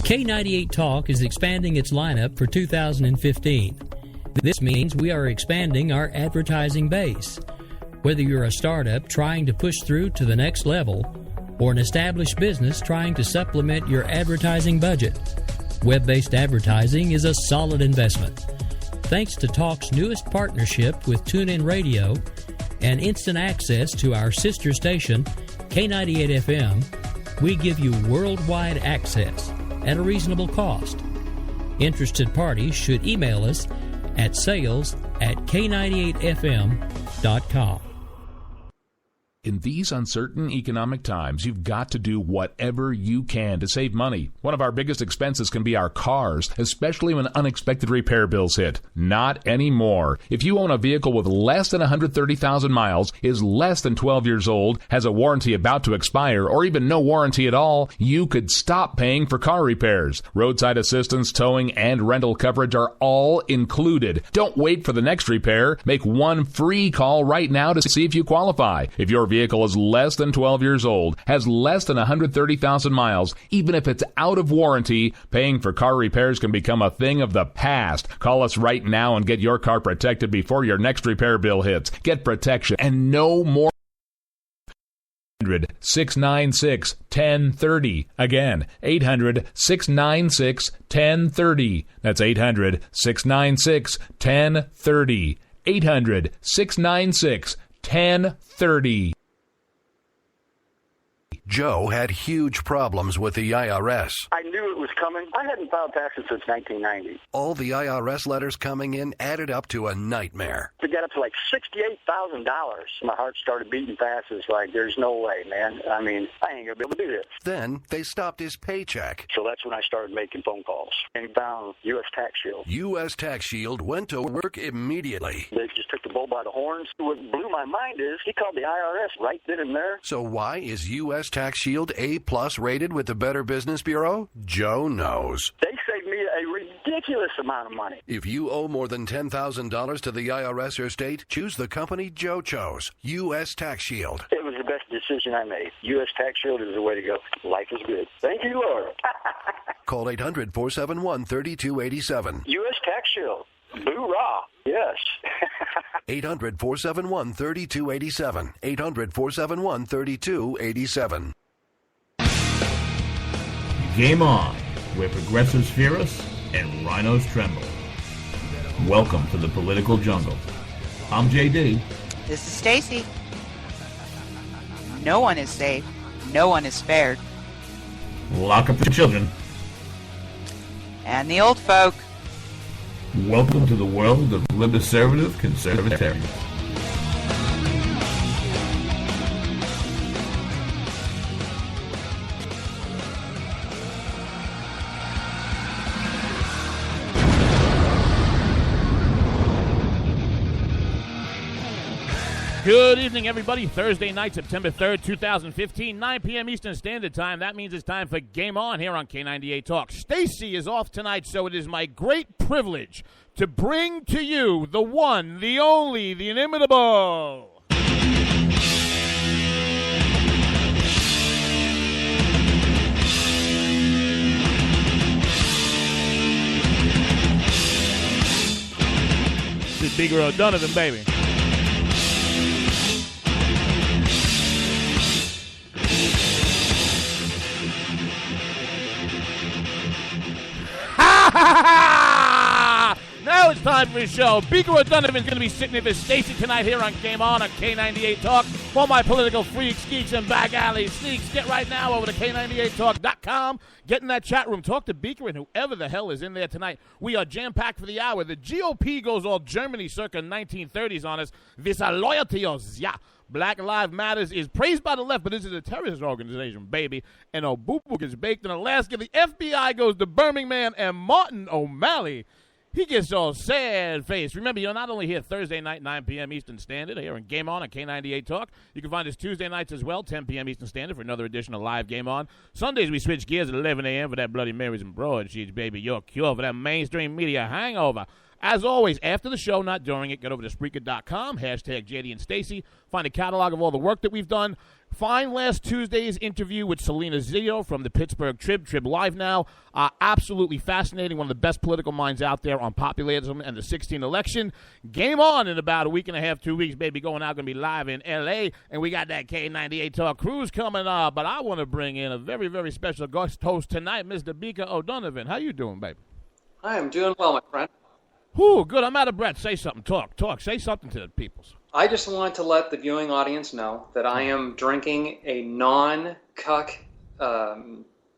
K98 Talk is expanding its lineup for 2015. This means we are expanding our advertising base. Whether you're a startup trying to push through to the next level or an established business trying to supplement your advertising budget, web-based advertising is a solid investment. Thanks to Talk's newest partnership with TuneIn Radio and instant access to our sister station, K98 FM, we give you worldwide access at a reasonable cost. Interested parties should email us at sales@k98fm.com. In these uncertain economic times, you've got to do whatever you can to save money. One of our biggest expenses can be our cars, especially when unexpected repair bills hit. Not anymore. If you own a vehicle with less than 130,000 miles, is less than 12 years old, has a warranty about to expire, or even no warranty at all, you could stop paying for car repairs. Roadside assistance, towing, and rental coverage are all included. Don't wait for the next repair. Make one free call right now to see if you qualify. If your vehicle is less than 12 years old, has less than 130,000 miles, even if it's out of warranty, paying for car repairs can become a thing of the past. Call us right now and get your car protected before your next repair bill hits. Get protection and no more. 800-696-1030. Again, 800-696-1030. That's 800-696-1030. 800-696-1030. Joe had huge problems with the IRS. I knew it was coming. I hadn't filed taxes since 1990. All the IRS letters coming in added up to a nightmare. To get up to like $68,000, my heart started beating fast. It's like, there's no way, man. I mean, I ain't going to be able to do this. Then they stopped his paycheck. So that's when I started making phone calls and found U.S. Tax Shield. U.S. Tax Shield went to work immediately. They just took the bull by the horns. What blew my mind is he called the IRS right then and there. So why is U.S. Tax Shield A+ rated with the Better Business Bureau? Joe knows. They saved me a ridiculous amount of money. If you owe more than $10,000 to the IRS or state, choose the company Joe chose, U.S. Tax Shield. It was the best decision I made. U.S. Tax Shield is the way to go. Life is good. Thank you, Lord. Call 800-471-3287. U.S. Tax Shield. Boo-rah. Yes. 800-471-3287. 800-471-3287. Game on, where progressives fear us and rhinos tremble. Welcome to the political jungle. I'm JD. This is Stacey. No one is safe. No one is spared. Lock up the children. And the old folk. Welcome to the world of liberservative conservatarians. Good evening, everybody. Thursday night, September 3rd, 2015, 9 p.m. Eastern Standard Time. That means it's time for Game On here on K98 Talk. Stacey is off tonight, so it is my great privilege to bring to you the one, the only, the inimitable this big girl Donovan, baby. Now it's time for his show. Beaker O'Donovan's going to be sitting in for Stacey tonight here on Game On K98 Talk. All my political freaks, geeks, and back alley sneaks, get right now over to K98Talk.com. Get in that chat room. Talk to Beaker and whoever the hell is in there tonight. We are jam-packed for the hour. The GOP goes all Germany circa 1930s on us. This are loyalties, yeah. Black Lives Matters is praised by the left, but this is a terrorist organization, baby. And Obubu gets baked in Alaska. The FBI goes to Birmingham, and Martin O'Malley, he gets all sad face. Remember, you're not only here Thursday night, 9 p.m. Eastern Standard, here in Game On K98 Talk. You can find us Tuesday nights as well, 10 p.m. Eastern Standard for another edition of Live Game On. Sundays, we switch gears at 11 a.m. for that Bloody Marys and broadsheets, baby. Your cure for that mainstream media hangover. As always, after the show, not during it, get over to Spreaker.com, hashtag JD and Stacey. Find a catalog of all the work that we've done. Find last Tuesday's interview with Selena Zio from the Pittsburgh Trib Live now. Absolutely fascinating. One of the best political minds out there on populism and the 2016 election. Game on in about a week and a half, 2 weeks, baby. Going out, going to be live in L.A. And we got that K98 Talk Cruise coming up. But I want to bring in a very, very special guest host tonight, Mr. Bika O'Donovan. How you doing, baby? I am doing well, my friend. Whew, good. I'm out of breath. Say something. Talk. Say something to the peoples. I just want to let the viewing audience know that I am drinking a non-cuck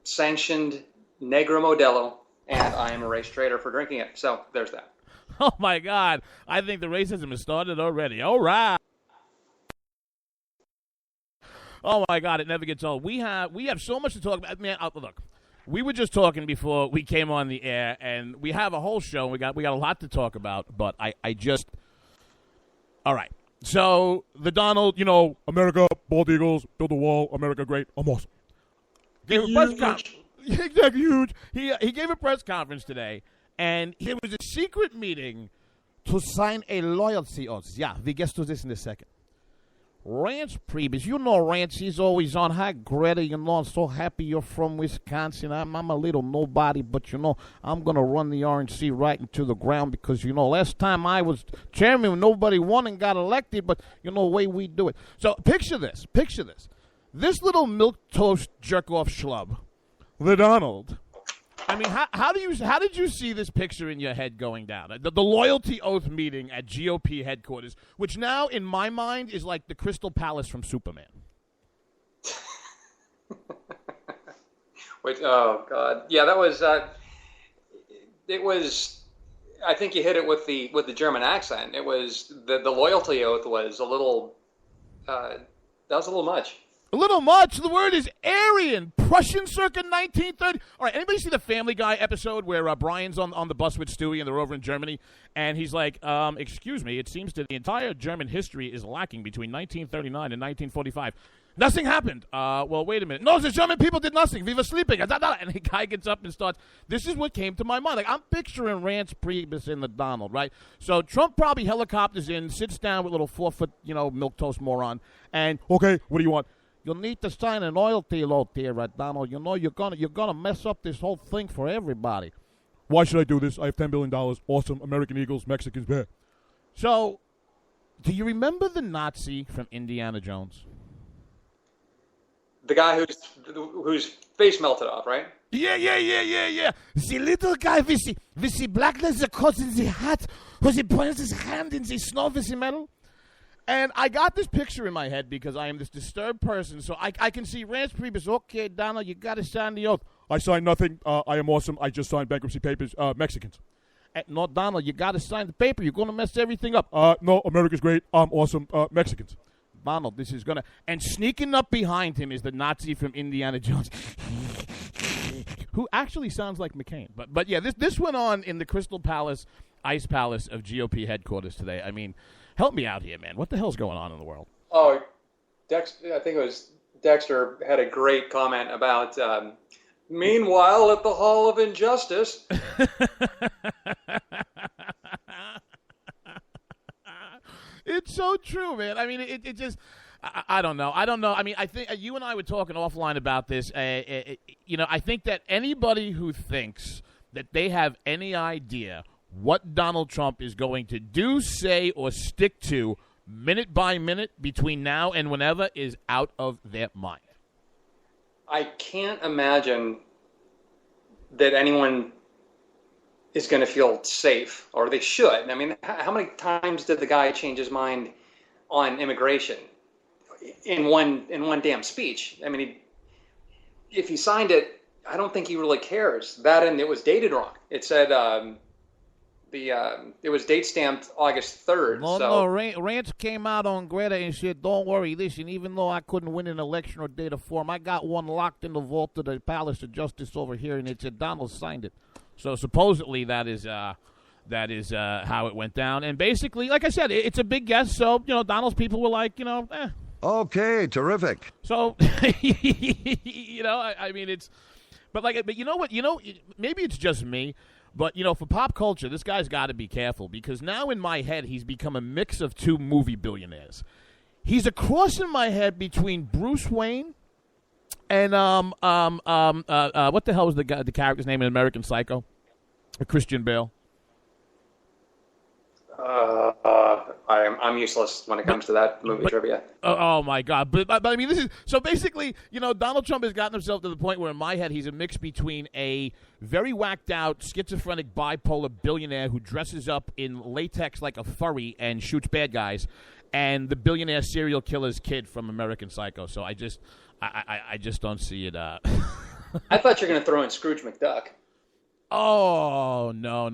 sanctioned Negro Modelo, and I am a race trader for drinking it. So there's that. Oh, my God. I think the racism has started already. All right. Oh, my God. It never gets old. We have so much to talk about. Man, look. We were just talking before we came on the air, and we have a whole show. We got a lot to talk about, but I just – all right. So the Donald, America, bald eagles, build a wall, America great, I'm awesome. Gave a press conference. Exactly, huge. He gave a press conference today, and it was a secret meeting to sign a loyalty oath. Yeah, we get to this in a second. Rance Priebus, Rance, he's always on. Hi, Greta, I'm so happy you're from Wisconsin. I'm a little nobody, but, I'm going to run the RNC right into the ground because, last time I was chairman, nobody won and got elected, but, the way we do it. So picture this. This little milquetoast jerk-off schlub, the Donald. I mean, how did you see this picture in your head going down? The loyalty oath meeting at GOP headquarters, which now, in my mind, is like the Crystal Palace from Superman. Oh, God. Yeah, that was, it was, I think you hit it with the German accent. It was, the loyalty oath was a little, that was a little much. A little much. The word is Aryan. Prussian circa 1930. All right, anybody see the Family Guy episode where Brian's on the bus with Stewie and they're over in Germany? And he's like, excuse me, it seems that the entire German history is lacking between 1939 and 1945. Nothing happened. Well, wait a minute. No, the German people did nothing. We were sleeping. And the guy gets up and starts. This is what came to my mind. Like, I'm picturing Rance Priebus in the Donald, right? So Trump probably helicopters in, sits down with a little 4-foot, milquetoast moron. And, okay, what do you want? You need to sign an loyalty oath here, Donald. You're gonna mess up this whole thing for everybody. Why should I do this? I have $10 billion. Awesome. American Eagles, Mexicans, bad. So, do you remember the Nazi from Indiana Jones? The guy whose face melted off, right? Yeah. The little guy with the black leather coat in the hat, who he points his hand in the snow with the metal. And I got this picture in my head because I am this disturbed person. So I can see Rance Priebus. Okay, Donald, you got to sign the oath. I signed nothing. I am awesome. I just signed bankruptcy papers. Mexicans. No, Donald, you got to sign the paper. You're going to mess everything up. No, America's great. I'm awesome. Mexicans. Donald, this is going to... And sneaking up behind him is the Nazi from Indiana Jones, who actually sounds like McCain. But yeah, this went on in the Crystal Palace, Ice Palace of GOP headquarters today. I mean... Help me out here, man. What the hell's going on in the world? Oh, I think it was Dexter had a great comment about, meanwhile, at the Hall of Injustice. It's so true, man. I mean, it just, I don't know. I mean, I think you and I were talking offline about this. I think that anybody who thinks that they have any idea what Donald Trump is going to do, say, or stick to minute by minute between now and whenever is out of their mind. I can't imagine that anyone is going to feel safe, or they should. I mean, how many times did the guy change his mind on immigration in one damn speech? I mean, if he signed it, I don't think he really cares. That, and it was dated wrong. It said... it was date stamped August 3rd. No, Rance came out on Greta and said, don't worry, listen, even though I couldn't win an election or data form, I got one locked in the vault of the Palace of Justice over here, and it said Donald signed it. So supposedly that is how it went down. And basically, like I said, it's a big guess, so, Donald's people were like, Okay, terrific. So, I mean, it's, but you know what, maybe it's just me. But, for pop culture, this guy's got to be careful because now in my head he's become a mix of two movie billionaires. He's a cross in my head between Bruce Wayne and what the hell was the character's name in American Psycho? Christian Bale. I'm useless when it comes to that movie trivia. Oh my God! But I mean, this is so basically, Donald Trump has gotten himself to the point where, in my head, he's a mix between a very whacked out, schizophrenic, bipolar billionaire who dresses up in latex like a furry and shoots bad guys, and the billionaire serial killer's kid from American Psycho. So I just don't see it. I thought you were going to throw in Scrooge McDuck. Oh, no.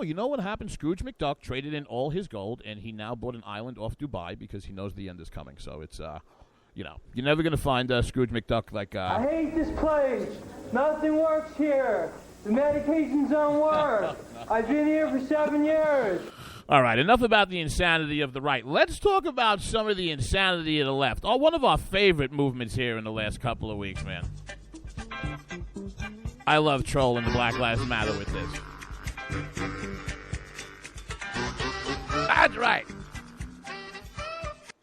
You know what happened? Scrooge McDuck traded in all his gold, and he now bought an island off Dubai because he knows the end is coming. So it's, you're never going to find Scrooge McDuck like... I hate this place. Nothing works here. The medications don't work. I've been here for 7 years. All right, enough about the insanity of the right. Let's talk about some of the insanity of the left. Oh, one of our favorite movements here in the last couple of weeks, man. I love trolling the Black Lives Matter with this. That's right.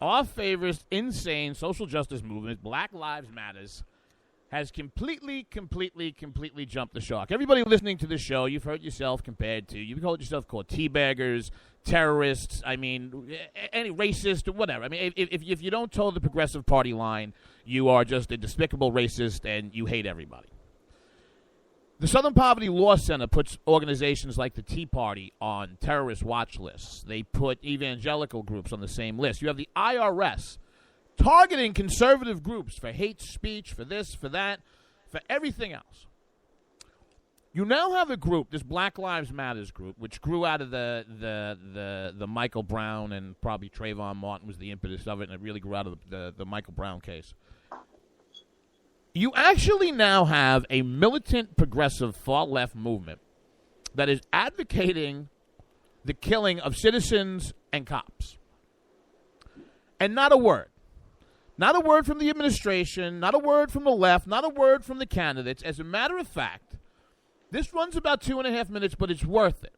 Our favorite insane social justice movement, Black Lives Matters, has completely jumped the shark. Everybody listening to this show, you've heard yourself compared to, you've heard yourself called teabaggers, terrorists, any racist, whatever. I mean, if you don't toe the Progressive Party line, you are just a despicable racist and you hate everybody. The Southern Poverty Law Center puts organizations like the Tea Party on terrorist watch lists. They put evangelical groups on the same list. You have the IRS targeting conservative groups for hate speech, for this, for that, for everything else. You now have a group, this Black Lives Matters group, which grew out of the Michael Brown, and probably Trayvon Martin was the impetus of it, and it really grew out of the Michael Brown case. You actually now have a militant, progressive, far-left movement that is advocating the killing of citizens and cops. And not a word. Not a word from the administration, not a word from the left, not a word from the candidates. As a matter of fact, this runs about 2.5 minutes, but it's worth it.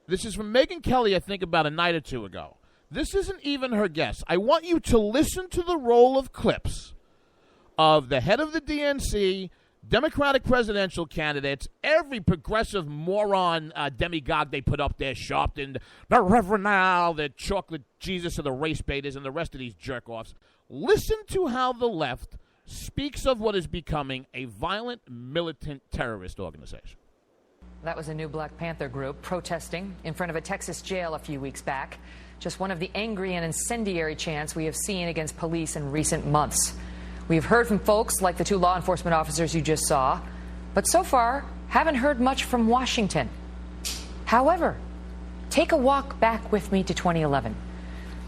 This is from Megyn Kelly, I think, about a night or two ago. This isn't even her guess. I want you to listen to the roll of clips of the head of the DNC, Democratic presidential candidates, every progressive moron demagogue they put up there, Sharpton, the Reverend Al, the chocolate Jesus of the race baiters, and the rest of these jerk-offs. Listen to how the left speaks of what is becoming a violent, militant terrorist organization. That was a new Black Panther group protesting in front of a Texas jail a few weeks back. Just one of the angry and incendiary chants we have seen against police in recent months. We've heard from folks like the 2 law enforcement officers you just saw, but so far haven't heard much from Washington. However, take a walk back with me to 2011,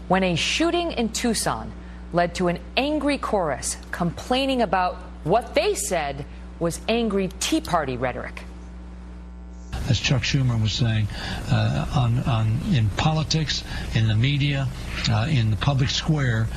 when a shooting in Tucson led to an angry chorus complaining about what they said was angry Tea Party rhetoric. As Chuck Schumer was saying, in politics, in the media, in the public square,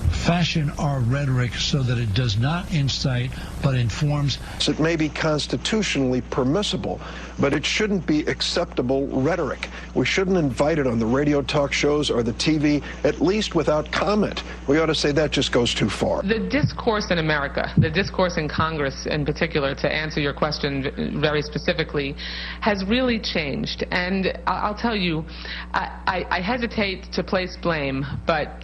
fashion our rhetoric so that it does not incite but informs. It may be constitutionally permissible, but it shouldn't be acceptable rhetoric. We shouldn't invite it on the radio talk shows or the TV, at least without comment. We ought to say that just goes too far. The discourse in America, the discourse in Congress in particular, to answer your question very specifically, has really changed. And I'll tell you, I hesitate to place blame, but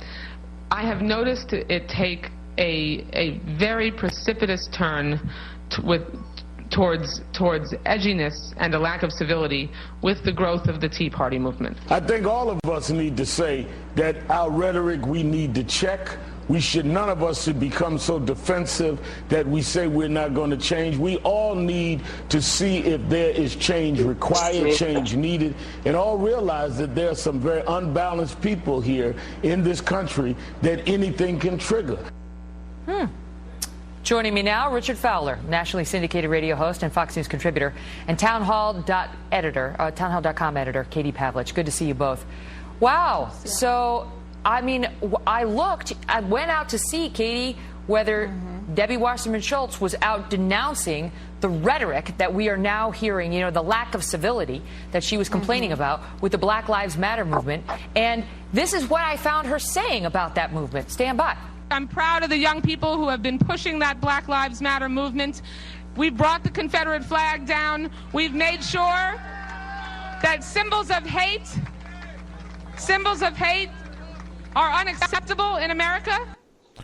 I have noticed it take a very precipitous turn towards edginess and a lack of civility with the growth of the Tea Party movement. I think all of us need to say that our rhetoric we need to check. None of us should become so defensive that we say we're not going to change. We all need to see if there is change required, change needed, and all realize that there are some very unbalanced people here in this country that anything can trigger. Joining me now, Richard Fowler, nationally syndicated radio host and Fox News contributor, and townhall.com editor, Katie Pavlich. Good to see you both. Wow. So, I mean, I went out to see, Katie, whether Debbie Wasserman Schultz was out denouncing the rhetoric that we are now hearing, the lack of civility that she was complaining about with the Black Lives Matter movement. And this is what I found her saying about that movement. Stand by. I'm proud of the young people who have been pushing that Black Lives Matter movement. We've brought the Confederate flag down. We've made sure that symbols of hate are unacceptable in America.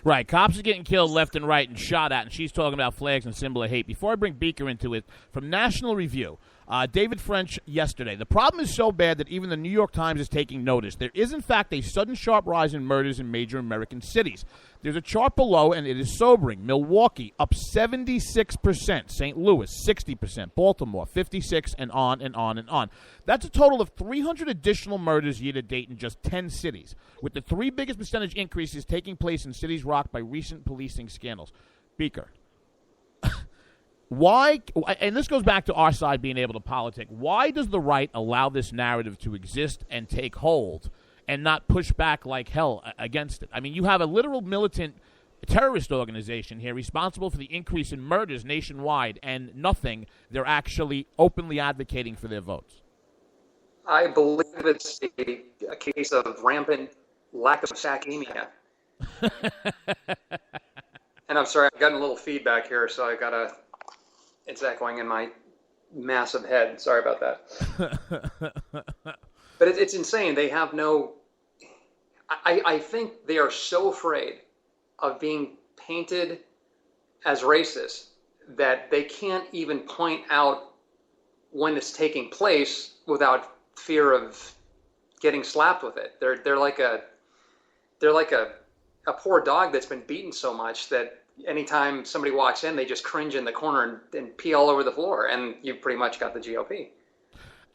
Right, cops are getting killed left and right and shot at, and she's talking about flags and symbol of hate. Before I bring Beaker into it, from National Review, David French yesterday. The problem is so bad that even the New York Times is taking notice. There is, in fact, a sudden sharp rise in murders in major American cities. There's a chart below, and it is sobering. Milwaukee, up 76%. St. Louis, 60%. Baltimore, 56%, and on and on and on. That's a total of 300 additional murders year-to-date in just 10 cities, with the three biggest percentage increases taking place in cities rocked by recent policing scandals. Beaker. Why, and this goes back to our side being able to politic, why does the right allow this narrative to exist and take hold and not push back like hell against it? I mean, you have a literal militant terrorist organization here responsible for the increase in murders nationwide, and nothing. They're actually openly advocating for their votes. I believe it's a case of rampant lack of sacemia. And I'm sorry, I've gotten a little feedback here, so I gotta... It's echoing in my massive head. Sorry about that. But it's insane. They have no... I think they are so afraid of being painted as racist that they can't even point out when it's taking place without fear of getting slapped with it. They're like a poor dog that's been beaten so much that anytime somebody walks in, they just cringe in the corner and pee all over the floor, and you've pretty much got the GOP.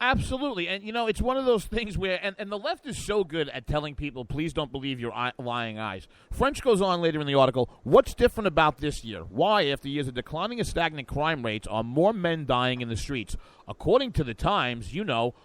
Absolutely. And, it's one of those things where, and the left is so good at telling people, please don't believe your lying eyes. French goes on later in the article, what's different about this year? Why, after years of declining and stagnant crime rates, are more men dying in the streets? According to the Times, the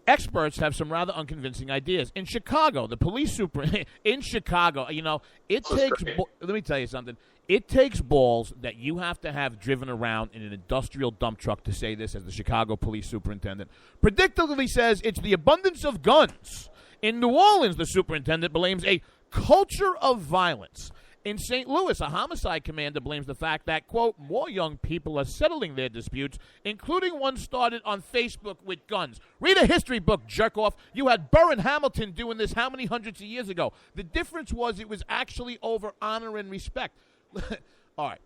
experts have some rather unconvincing ideas. In Chicago, the police super in Chicago, it takes. Let me tell you something. It takes balls that you have to have driven around in an industrial dump truck to say this, as the Chicago police superintendent predictably says it's the abundance of guns. In New Orleans, the superintendent blames a culture of violence. In St. Louis, a homicide commander blames the fact that, quote, more young people are settling their disputes, including one started on Facebook with guns. Read a history book, jerk-off. You had Burr and Hamilton doing this how many hundreds of years ago? The difference was it was actually over honor and respect. All right.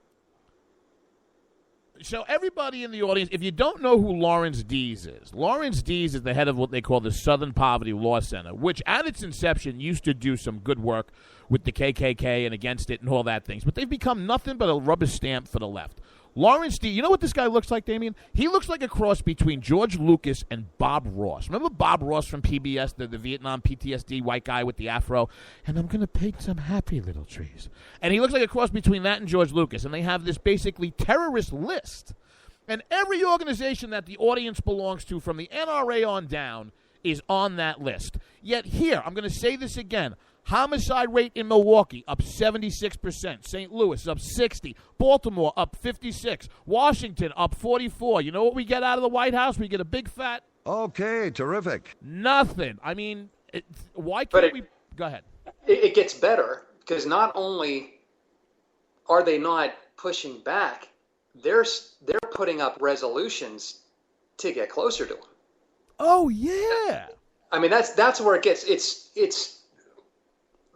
So everybody in the audience, if you don't know who Lawrence Dees is the head of what they call the Southern Poverty Law Center, which at its inception used to do some good work with the KKK and against it and all that things. But they've become nothing but a rubber stamp for the left. Lawrence Dees, you know what this guy looks like, Damien? He looks like a cross between George Lucas and Bob Ross. Remember Bob Ross from PBS, the Vietnam PTSD white guy with the afro? And I'm going to paint some happy little trees. And he looks like a cross between that and George Lucas. And they have this basically terrorist list. And every organization that the audience belongs to, from the NRA on down, is on that list. Yet here, I'm going to say this again, homicide rate in Milwaukee up 76%. St. Louis up 60%. Baltimore up 56%. Washington up 44%. You know what we get out of the White House? We get a big fat... Okay, terrific. Nothing. I mean, why can't we... Go ahead. It gets better, because not only are they not pushing back, they're putting up resolutions to get closer to them. Oh, yeah. I mean, that's where it gets...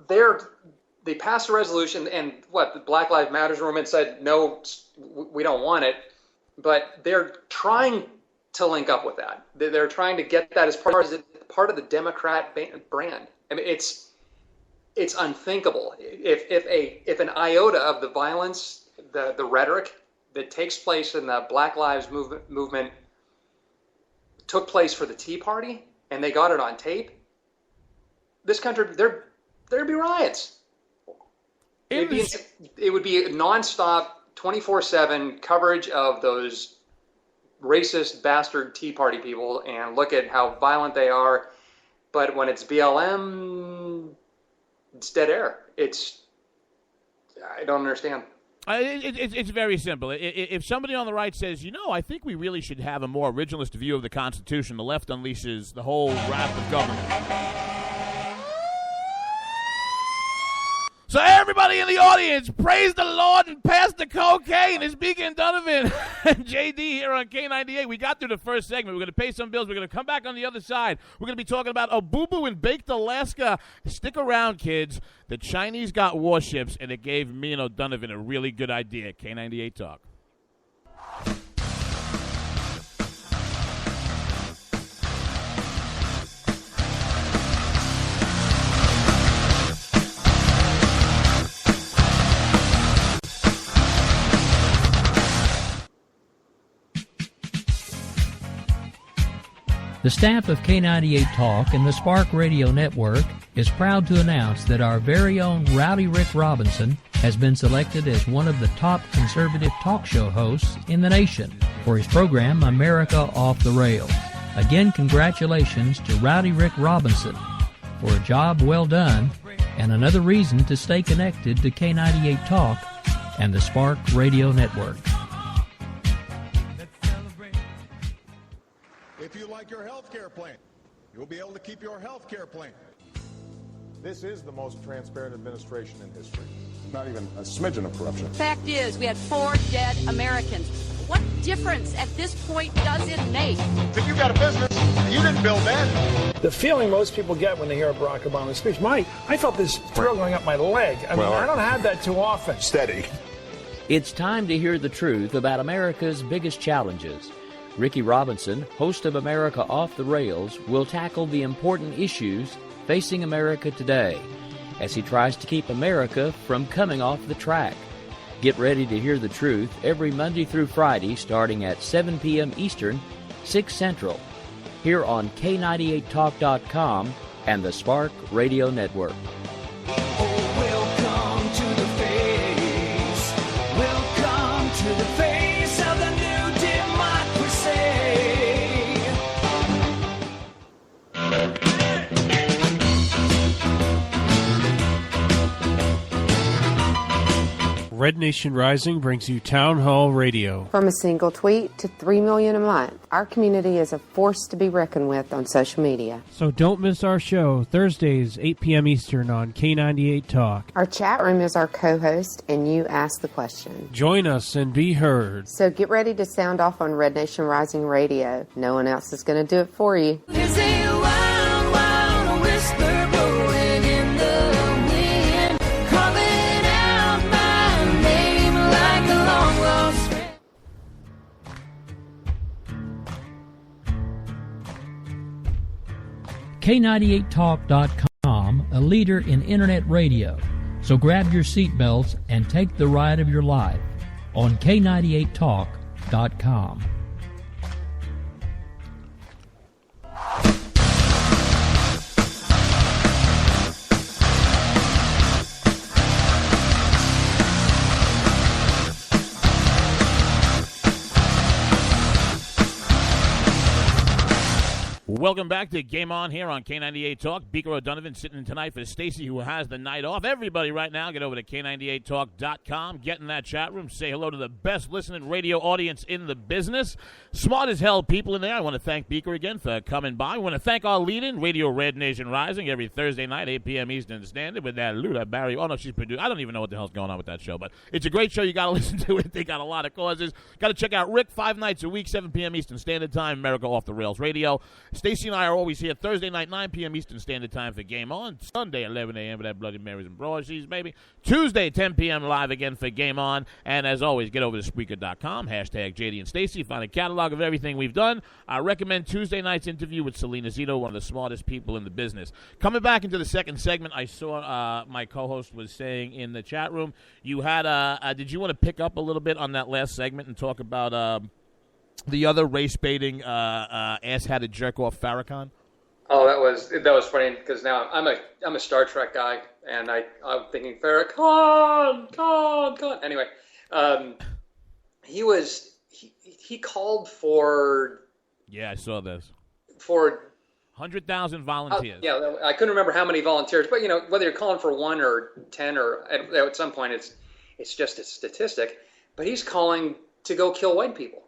They passed a resolution, and the Black Lives Matter movement said, no, we don't want it. But they're trying to link up with that. They're trying to get that as part of the Democrat brand. I mean, it's unthinkable. If an iota of the violence, the rhetoric that takes place in the Black Lives movement took place for the Tea Party, and they got it on tape, this country, there'd be riots. It would be nonstop, 24/7 coverage of those racist bastard Tea Party people, and look at how violent they are. But when it's BLM, it's dead air. I don't understand. It's very simple. If somebody on the right says, I think we really should have a more originalist view of the Constitution, the left unleashes the whole wrath of government. So everybody in the audience, praise the Lord and pass the cocaine. It's Beaker and Donovan and JD here on K98. We got through the first segment. We're going to pay some bills. We're going to come back on the other side. We're going to be talking about a boo-boo in Baked Alaska. Stick around, kids. The Chinese got warships, and it gave me and O'Donovan a really good idea. K98 Talk. The staff of K98 Talk and the Spark Radio Network is proud to announce that our very own Rowdy Rick Robinson has been selected as one of the top conservative talk show hosts in the nation for his program America Off the Rails. Again, congratulations to Rowdy Rick Robinson for a job well done and another reason to stay connected to K98 Talk and the Spark Radio Network. If you like your health care plan, you'll be able to keep your health care plan. This is the most transparent administration in history. Not even a smidgen of corruption. Fact is, we had 4 dead Americans. What difference at this point does it make? If you got a business, you didn't build that. The feeling most people get when they hear Barack Obama's speech, I felt this thrill going up my leg. I don't have that too often. Steady. It's time to hear the truth about America's biggest challenges. Ricky Robinson, host of America Off the Rails, will tackle the important issues facing America today as he tries to keep America from coming off the track. Get ready to hear the truth every Monday through Friday starting at 7 p.m. Eastern, 6 Central, here on K98Talk.com and the Spark Radio Network. Welcome to the face. Welcome to the face of the new democracy. Red Nation Rising brings you Town Hall Radio. From a single tweet to 3 million a month, our community is a force to be reckoned with on social media. So don't miss our show, Thursdays, 8 p.m. Eastern on K98 Talk. Our chat room is our co-host, and you ask the question. Join us and be heard. So get ready to sound off on Red Nation Rising Radio. No one else is going to do it for you. There's a wild, wild whisper blowing in the wind, calling out my name like a long lost friend. K98Talk.com, a leader in internet radio. So grab your seatbelts and take the ride of your life on K98Talk.com. Welcome back to Game On here on K98 Talk. Beaker O'Donovan sitting in tonight for Stacey, who has the night off. Everybody right now, get over to K98Talk.com. Get in that chat room. Say hello to the best listening radio audience in the business. Smart as hell people in there. I want to thank Beaker again for coming by. I want to thank our lead-in, Radio Red Nation Rising, every Thursday night, 8 p.m. Eastern Standard, with that Luda Barry. Oh, no, she's produced. I don't even know what the hell's going on with that show, but it's a great show. You got to listen to it. They got a lot of causes. Got to check out Rick 5 nights a week, 7 p.m. Eastern Standard Time, America Off the Rails Radio. Stacey and I are always here Thursday night, 9 p.m. Eastern Standard Time for Game On. Sunday, 11 a.m. for that Bloody Marys and Broadsheets, baby. Tuesday, 10 p.m. live again for Game On. And as always, get over to Spreaker.com, hashtag JD and Stacey. Find a catalog of everything we've done. I recommend Tuesday night's interview with Selena Zito, one of the smartest people in the business. Coming back into the second segment, I saw my co-host was saying in the chat room, you had did you want to pick up a little bit on that last segment and talk about the other race-baiting, ass-hatted jerk-off Farrakhan? Oh, that was funny because now I'm a Star Trek guy, and I'm thinking Farrakhan. Anyway, he called for. Yeah, I saw this. For 100,000 volunteers. Yeah, I couldn't remember how many volunteers, but whether you're calling for 1 or 10 or at some point It's just a statistic. But he's calling to go kill white people.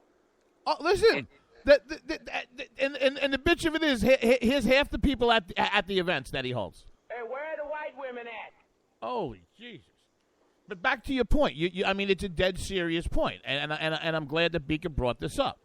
Oh, listen. And the bitch of it is, here's half the people at the events that he holds. Hey, where are the white women at? Holy Jesus! But back to your point. I mean, it's a dead serious point, and I'm glad that Beaker brought this up.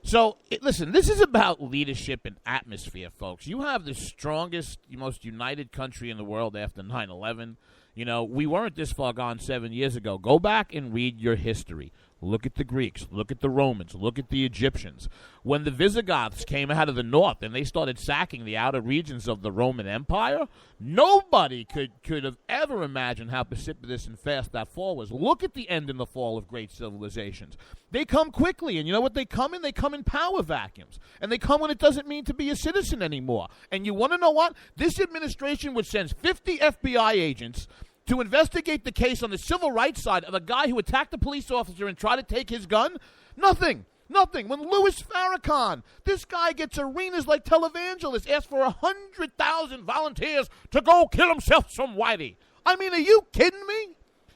So, listen, this is about leadership and atmosphere, folks. You have the strongest, most united country in the world after 9/11. You know, we weren't this far gone 7 years ago. Go back and read your history. Look at the Greeks. Look at the Romans. Look at the Egyptians. When the Visigoths came out of the north and they started sacking the outer regions of the Roman Empire, nobody could have ever imagined how precipitous and fast that fall was. Look at the end and the fall of great civilizations. They come quickly, and you know what they come in? They come in power vacuums. And they come when it doesn't mean to be a citizen anymore. And you want to know what? This administration, which sends 50 FBI agents to investigate the case on the civil rights side of a guy who attacked a police officer and tried to take his gun? Nothing. When Louis Farrakhan, this guy gets arenas like televangelists, asks for 100,000 volunteers to go kill himself some whitey. I mean, are you kidding me?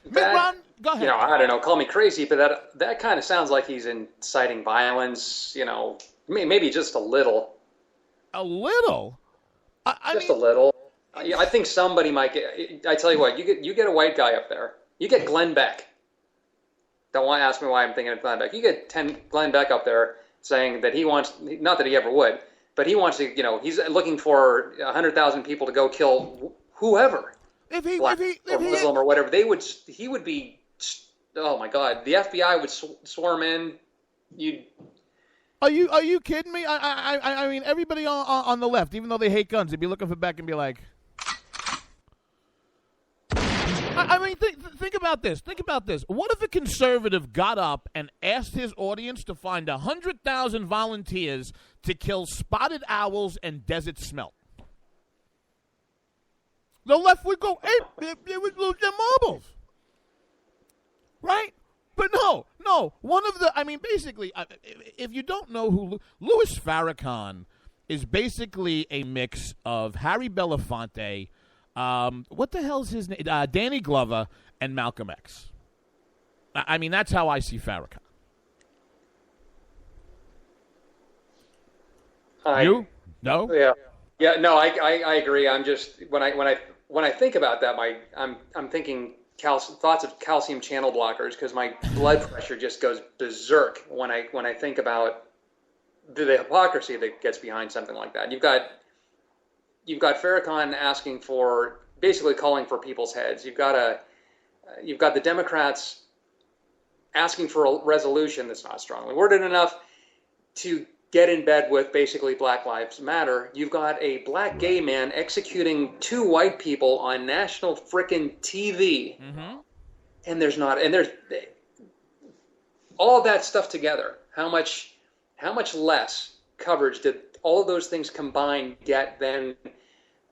That, go ahead. You know, I don't know, call me crazy, but that kind of sounds like he's inciting violence, you know, maybe just a little. A little? I mean, a little. I think somebody might get. I tell you what, you get a white guy up there. You get Glenn Beck. Don't want to ask me why I'm thinking of Glenn Beck. You get Glenn Beck up there saying that he wants, not that he ever would, but he wants to. You know, he's looking for 100,000 people to go kill whoever, if he Muslim or whatever. He would be. Oh my God, the FBI would swarm in. Are you kidding me? I mean, everybody on the left, even though they hate guns, they'd be looking for Beck and be like. I mean, think about this. Think about this. What if a conservative got up and asked his audience to find 100,000 volunteers to kill spotted owls and desert smelt? The left would go, hey, they would lose their marbles. Right? But no. One of the, I mean, basically, if you don't know who, Louis Farrakhan is basically a mix of Harry Belafonte, what the hell's his name? Danny Glover and Malcolm X. I mean, that's how I see Farrakhan. You? No? Yeah. No, I agree. I'm just when I think about that, I'm thinking thoughts of calcium channel blockers because my blood pressure just goes berserk when I think about the hypocrisy that gets behind something like that. You've got Farrakhan asking for, basically calling for people's heads. You've got the Democrats asking for a resolution that's not strongly worded enough to get in bed with basically Black Lives Matter. You've got a black gay man executing two white people on national frickin' TV. Mm-hmm. And there's all of that stuff together. How much less coverage did all of those things combined get than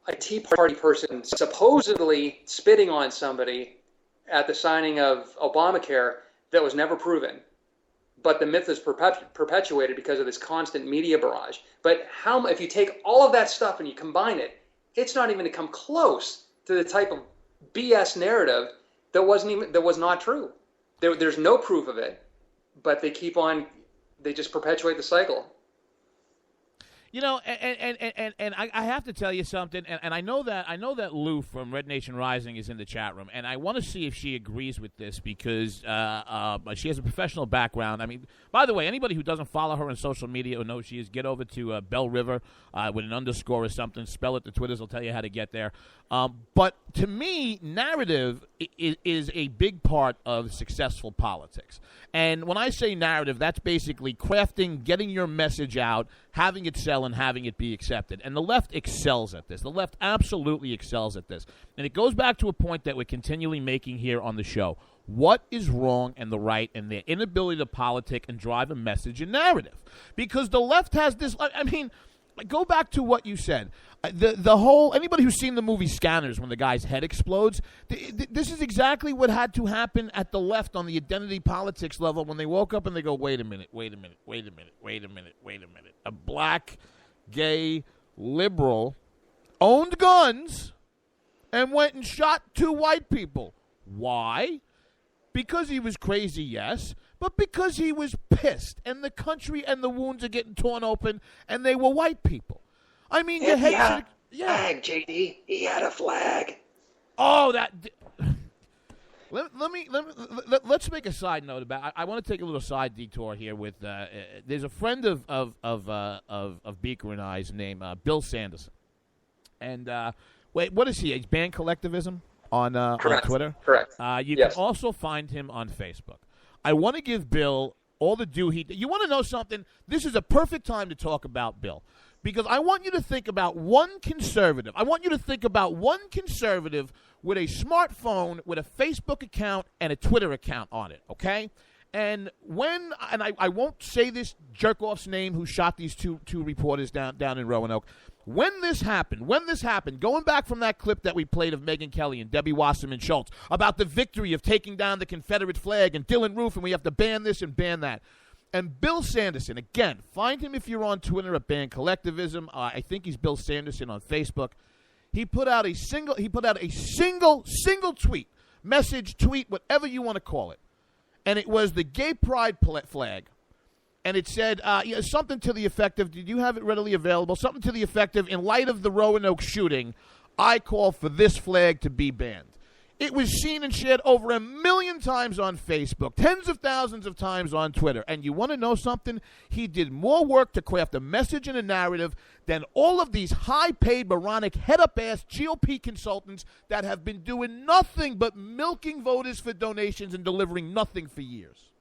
a Tea Party person supposedly spitting on somebody at the signing of Obamacare that was never proven? But the myth is perpetuated because of this constant media barrage. But if you take all of that stuff and you combine it, it's not even to come close to the type of BS narrative that was not true. There's no proof of it, but they just perpetuate the cycle. You know, and I have to tell you something, and I know that Lou from Red Nation Rising is in the chat room, and I want to see if she agrees with this because she has a professional background. I mean, by the way, anybody who doesn't follow her on social media or knows she is, get over to Bell River with an underscore or something. Spell it. The Twitters will tell you how to get there. But to me, narrative is a big part of successful politics. And when I say narrative, that's basically crafting, getting your message out, having it sell, and having it be accepted. And the left excels at this. The left absolutely excels at this. And it goes back to a point that we're continually making here on the show. What is wrong and the right and their inability to politic and drive a message and narrative? Because the left has this, I mean, go back to what you said. The whole, anybody who's seen the movie Scanners when the guy's head explodes, this is exactly what had to happen at the left on the identity politics level when they woke up and they go, wait a minute. A black, gay, liberal owned guns and went and shot two white people. Why? Because he was crazy, yes, but because he was pissed, and the country and the wounds are getting torn open, and they were white people. I mean, your head should... Yeah. Flag, JD. He had a flag. Oh, that... Let's make a side note about. I want to take a little side detour here with. There's a friend of Beaker and I's named Bill Sanderson, and wait, what is he? He's banned collectivism on Twitter. Correct. You can also find him on Facebook. I want to give Bill all the due he. You want to know something? This is a perfect time to talk about Bill. Because I want you to think about one conservative. I want you to think about one conservative with a smartphone, with a Facebook account, and a Twitter account on it, okay? And I won't say this jerk-off's name who shot these two reporters down in Roanoke. When this happened, going back from that clip that we played of Megyn Kelly and Debbie Wasserman Schultz about the victory of taking down the Confederate flag and Dylann Roof, and we have to ban this and ban that. And Bill Sanderson, again, find him if you're on Twitter at Ban Collectivism. I think he's Bill Sanderson on Facebook. He put out a single tweet, message, tweet, whatever you want to call it. And it was the gay pride flag. And it said something to the effect of, did you have it readily available? Something to the effect of, in light of the Roanoke shooting, I call for this flag to be banned. It was seen and shared over 1 million times on Facebook, tens of thousands of times on Twitter. And you want to know something? He did more work to craft a message and a narrative than all of these high-paid, moronic, head-up-ass GOP consultants that have been doing nothing but milking voters for donations and delivering nothing for years.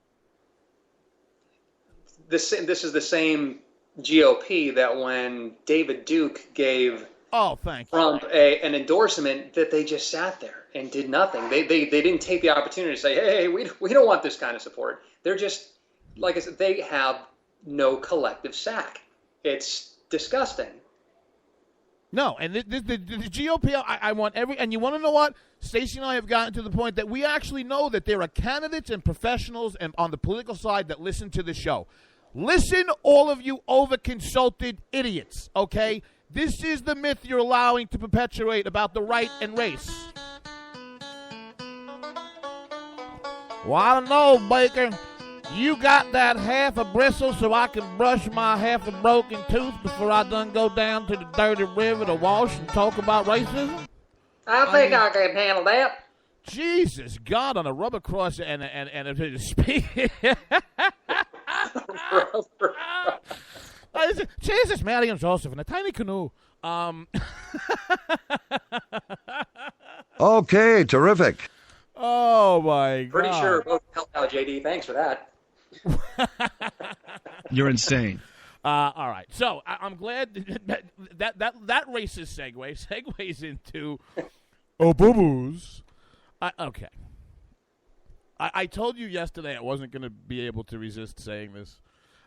This is the same GOP that when David Duke gave Trump an endorsement, that they just sat there and did nothing. They didn't take the opportunity to say, hey, we don't want this kind of support. They're just, like I said, they have no collective sack. It's disgusting. No, and the GOP, I want and you want to know what? Stacey and I have gotten to the point that we actually know that there are candidates and professionals and on the political side that listen to the show. Listen, all of you over-consulted idiots, okay? This is the myth you're allowing to perpetuate about the right and race. Well, I don't know, Baker. You got that half a bristle so I can brush my half a broken tooth before I done go down to the dirty river to wash and talk about racism? I think I can handle that. Jesus, God, on a rubber cross and a speak. Jesus, Mary and Joseph in a tiny canoe. Okay, terrific. Oh, my God. Pretty sure both helped out, JD. Thanks for that. You're insane. All right. So I'm glad that racist segues into boo-boos. Okay. I told you yesterday I wasn't going to be able to resist saying this.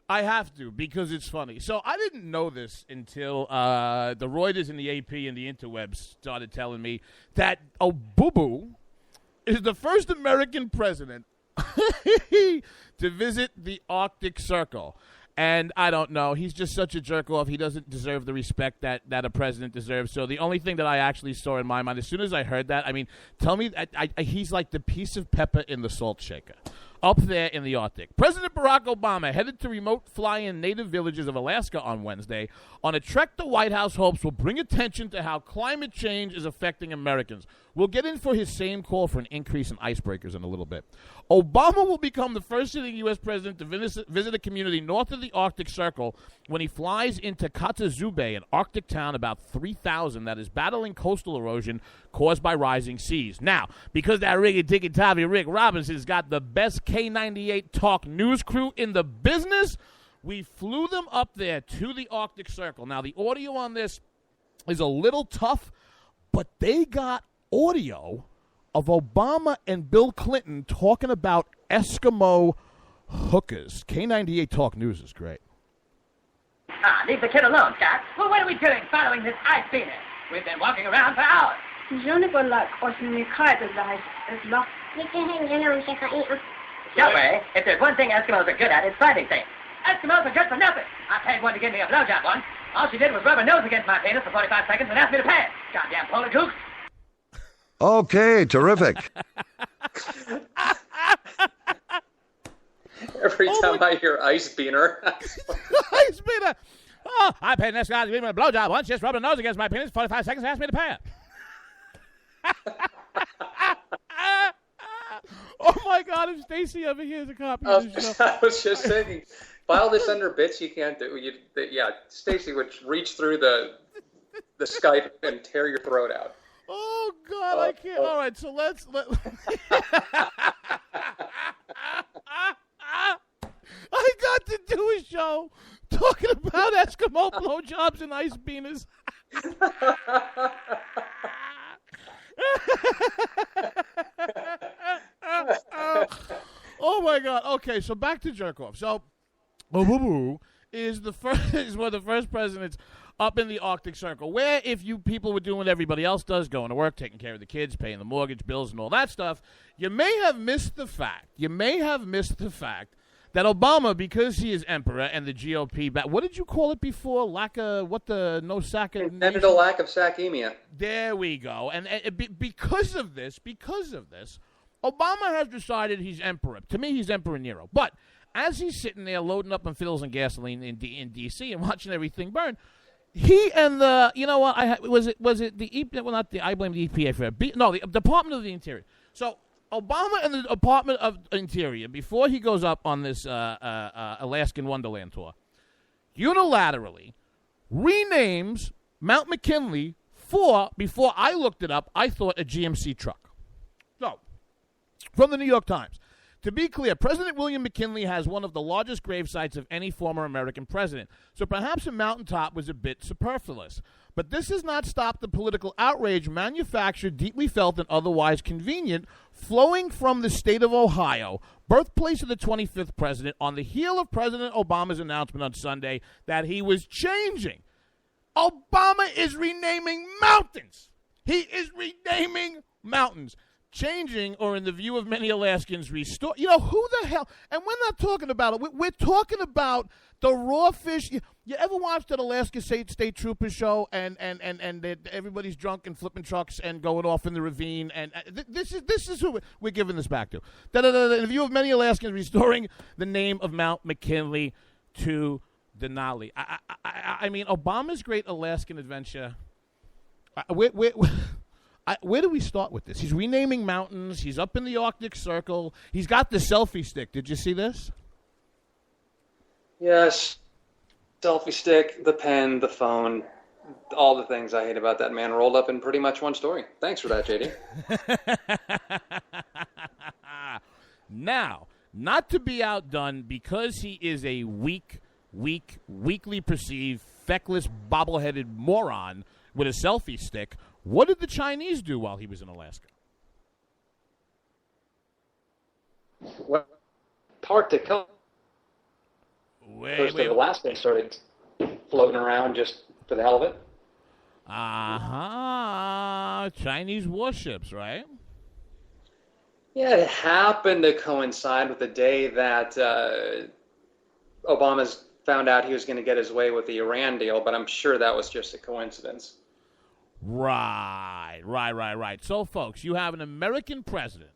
I have to because it's funny. So I didn't know this until the Reuters and the AP and the interwebs started telling me that Boo-Boo is the first American president to visit the Arctic Circle. And I don't know. He's just such a jerk-off. He doesn't deserve the respect that a president deserves. So the only thing that I actually saw in my mind, as soon as I heard that, I mean, tell me, he's like the piece of pepper in the salt shaker up there in the Arctic. President Barack Obama headed to remote fly-in native villages of Alaska on Wednesday on a trek the White House hopes will bring attention to how climate change is affecting Americans. We'll get in for his same call for an increase in icebreakers in a little bit. Obama will become the first sitting U.S. president to visit a community north of the Arctic Circle when he flies into Katazube, an Arctic town about 3,000 that is battling coastal erosion caused by rising seas. Now, because that riggy-ticky-tavi Rick Robinson's got the best K98 talk news crew in the business, we flew them up there to the Arctic Circle. Now, the audio on this is a little tough, but they got audio of Obama and Bill Clinton talking about Eskimo hookers. K98 Talk News is great. Leave the kid alone, Scott. Well, what are we doing following this ice penis? We've been walking around for hours. Don't worry. If there's one thing Eskimos are good at, it's finding things. Eskimos are good for nothing. I paid one to give me a blowjob once. All she did was rub her nose against my penis for 45 seconds and asked me to pay it. Goddamn polar kook. Okay, terrific. Every time I hear ice beaner. Ice beaner. Oh, I paid this guy to give me a blowjob once, just rubbing a nose against my penis. 45 seconds, asked me to pay it. Oh my God! If Stacey ever hears a copy of this show, I was just thinking, file this under bits. You can't do. Stacey would reach through the Skype and tear your throat out. Oh God, I can't. All right, so let. I got to do a show talking about Eskimo blowjobs and ice beaners. Oh my God. Okay, so back to jerk off. So Obamu is one of the first presidents up in the Arctic Circle, where if you people were doing what everybody else does, going to work, taking care of the kids, paying the mortgage bills and all that stuff, you may have missed the fact that Obama, because he is emperor and the GOP, what did you call it before? Invented a lack of saccemia. There we go. And because of this, Obama has decided he's emperor. To me, he's Emperor Nero. But as he's sitting there loading up on fiddles and gasoline in D.C. and watching everything burn, he and the, you know what, I blame the EPA for it. The Department of the Interior. So Obama and the Department of Interior, before he goes up on this Alaskan Wonderland tour, unilaterally renames Mount McKinley before I looked it up, I thought a GMC truck. So, from the New York Times. To be clear, President William McKinley has one of the largest grave sites of any former American president, so perhaps a mountaintop was a bit superfluous. But this has not stopped the political outrage manufactured, deeply felt, and otherwise convenient, flowing from the state of Ohio, birthplace of the 25th president, on the heel of President Obama's announcement on Sunday that he was changing. Obama is renaming mountains. He is renaming mountains. Changing, or in the view of many Alaskans, restore. You know, who the hell? And we're not talking about it. We're talking about the raw fish. You ever watched that Alaska State Trooper show and everybody's drunk and flipping trucks and going off in the ravine? And this is who we're giving this back to. In the view of many Alaskans, restoring the name of Mount McKinley to Denali. I mean, Obama's great Alaskan adventure. Where do we start with this? He's renaming mountains. He's up in the Arctic Circle. He's got the selfie stick. Did you see this? Yes. Selfie stick, the pen, the phone, all the things I hate about that man rolled up in pretty much one story. Thanks for that, JD. Now, not to be outdone, because he is a weakly perceived, feckless, bobble-headed moron with a selfie stick, what did the Chinese do while he was in Alaska? Well, parked a couple. First of Alaska, they started floating around just for the hell of it. Chinese warships, right? Yeah, it happened to coincide with the day that Obama's found out he was going to get his way with the Iran deal, but I'm sure that was just a coincidence. Right. So, folks, you have an American president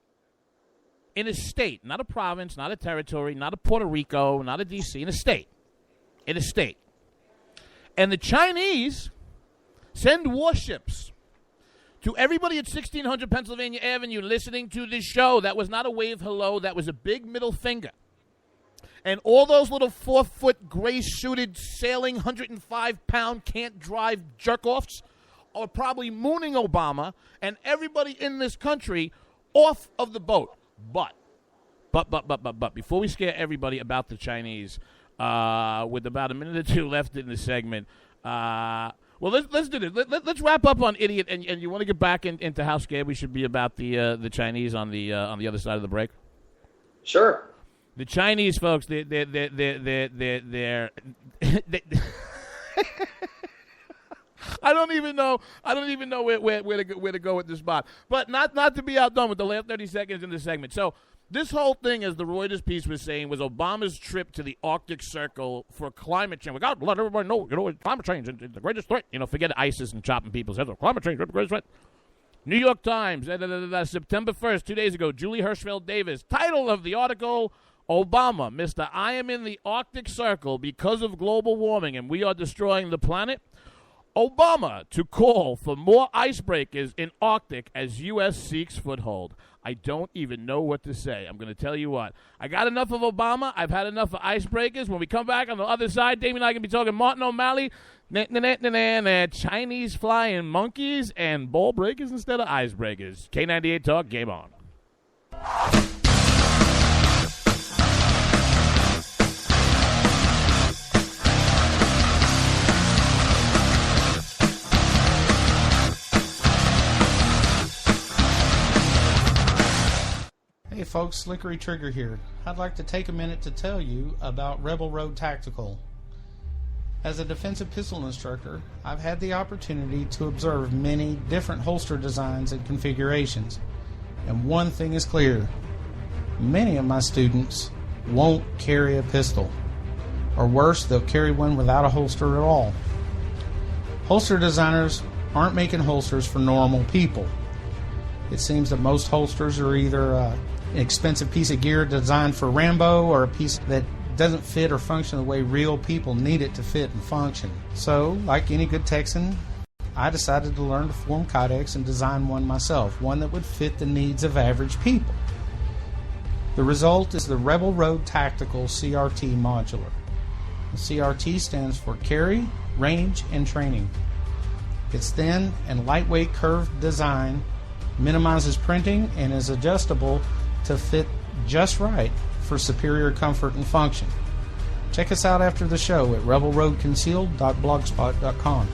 in a state, not a province, not a territory, not a Puerto Rico, not a D.C., in a state. And the Chinese send warships to everybody at 1600 Pennsylvania Avenue listening to this show. That was not a wave hello. That was a big middle finger. And all those little 4-foot, gray-suited, sailing, 105-pound, can't-drive jerk-offs are probably mooning Obama and everybody in this country off of the boat. But, before we scare everybody about the Chinese, with about a minute or two left in the segment, well, let's do this. Let's wrap up on idiot, and you want to get back into how scared we should be about the Chinese on the other side of the break? Sure. The Chinese folks, they're I don't even know where to go with this spot. But not to be outdone with the last 30 seconds in the segment. So this whole thing, as the Reuters piece was saying, was Obama's trip to the Arctic Circle for climate change. We got to let everybody know, climate change is the greatest threat. Forget ISIS and chopping people's heads off. Climate change is the greatest threat. New York Times, September 1st, 2 days ago, Julie Hirschfeld Davis. Title of the article, Obama, Mr. I am in the Arctic Circle because of global warming and we are destroying the planet. Obama to call for more icebreakers in Arctic as U.S. seeks foothold. I don't even know what to say. I'm going to tell you what. I got enough of Obama. I've had enough of icebreakers. When we come back on the other side, Damien and I are going to be talking Martin O'Malley, Chinese flying monkeys, and ball breakers instead of icebreakers. K98 Talk, game on. Hey folks, Slickery Trigger here. I'd like to take a minute to tell you about Rebel Road Tactical. As a defensive pistol instructor, I've had the opportunity to observe many different holster designs and configurations. And one thing is clear, many of my students won't carry a pistol. Or worse, they'll carry one without a holster at all. Holster designers aren't making holsters for normal people. It seems that most holsters are either an expensive piece of gear designed for Rambo or a piece that doesn't fit or function the way real people need it to fit and function. So, like any good Texan, I decided to learn to form Kydex and design one myself, one that would fit the needs of average people. The result is the Rebel Road Tactical CRT Modular. The CRT stands for Carry, Range, and Training. Its thin and lightweight curved design minimizes printing and is adjustable to fit just right for superior comfort and function. Check us out after the show at rebelroadconcealed.blogspot.com.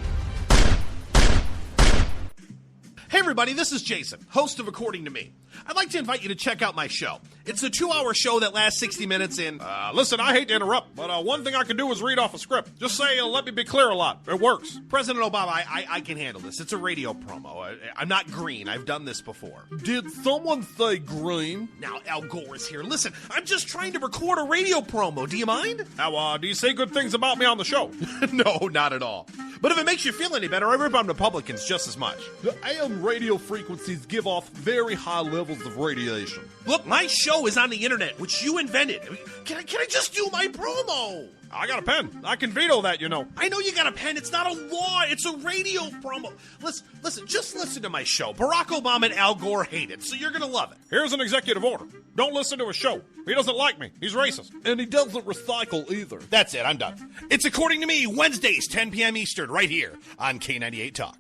Hey everybody, this is Jason, host of According to Me. I'd like to invite you to check out my show. It's a 2-hour show that lasts 60 minutes and... Listen, I hate to interrupt, but one thing I can do is read off a script. Just say, let me be clear a lot. It works. President Obama, I can handle this. It's a radio promo. I'm not green. I've done this before. Did someone say green? Now, Al Gore is here. Listen, I'm just trying to record a radio promo. Do you mind? Now, do you say good things about me on the show? No, not at all. But if it makes you feel any better, I rip on Republicans just as much. The AM radio frequencies give off very high levels of radiation. Look, my show is on the internet, which you invented. Can I just do my promo? I got a pen. I can veto that, you know. I know you got a pen. It's not a law. It's a radio promo. Listen, just listen to my show. Barack Obama and Al Gore hate it, so you're going to love it. Here's an executive order. Don't listen to his show. He doesn't like me. He's racist. And he doesn't recycle either. That's it. I'm done. It's According to Me, Wednesdays, 10 p.m. Eastern, right here on K98 Talk.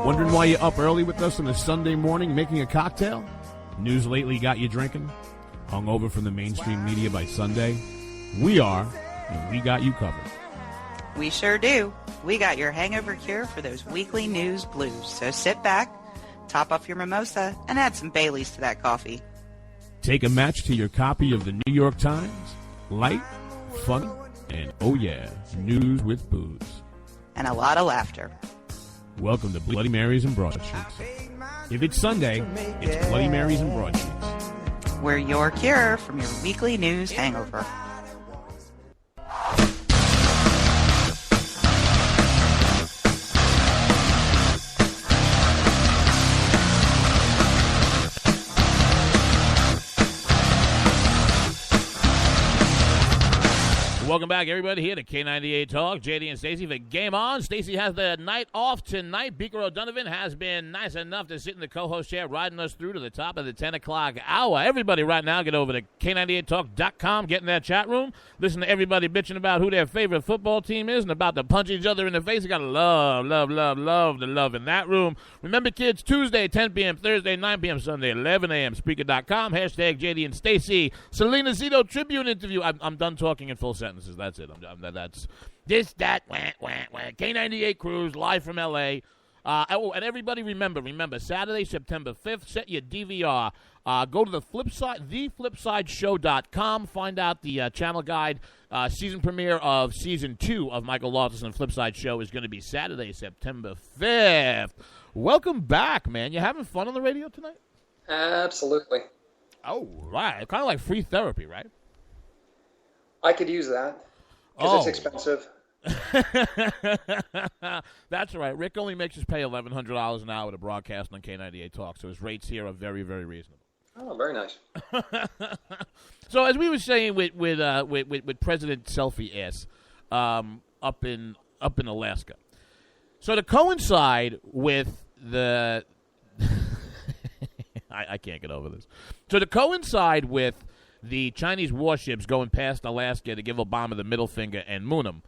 Wondering why you're up early with us on a Sunday morning making a cocktail? News lately got you drinking? Hung over from the mainstream media by Sunday? We are, and we got you covered. We sure do. We got your hangover cure for those weekly news blues. So sit back, top off your mimosa, and add some Baileys to that coffee. Take a match to your copy of the New York Times. Light, funny, and oh yeah, news with booze. And a lot of laughter. Welcome to Bloody Marys and Broadsheets. If it's Sunday, it's Bloody Marys and Broadsheets. We're your cure from your weekly news hangover. Welcome back, everybody, here to K98 Talk. JD and Stacey for Game On. Stacey has the night off tonight. Beaker O'Donovan has been nice enough to sit in the co-host chair, riding us through to the top of the 10 o'clock hour. Everybody right now, get over to K98Talk.com, get in that chat room, listen to everybody bitching about who their favorite football team is and about to punch each other in the face. You got to love the love in that room. Remember, kids, Tuesday, 10 p.m., Thursday, 9 p.m., Sunday, 11 a.m., Spreaker.com, hashtag JD and Stacey. Selena Zito Tribune interview. I'm done talking in full sentences. That's it. That's this, that, wah. K98 Cruise, live from L.A. And everybody remember, Saturday, September 5th, set your DVR. Go to the Flipside, theflipsideshow.com. Find out the channel guide. Season premiere of Season 2 of Michael Loftus and Flipside Show is going to be Saturday, September 5th. Welcome back, man. You having fun on the radio tonight? Absolutely. Oh, right. Kind of like free therapy, right? I could use that because it's expensive. That's right. Rick only makes us pay $1,100 an hour to broadcast on K98 Talk, so his rates here are very, very reasonable. Oh, very nice. So as we were saying with President Selfie Ass up in Alaska, so to coincide with the I can't get over this. So to coincide with the Chinese warships going past Alaska to give Obama the middle finger and moon him.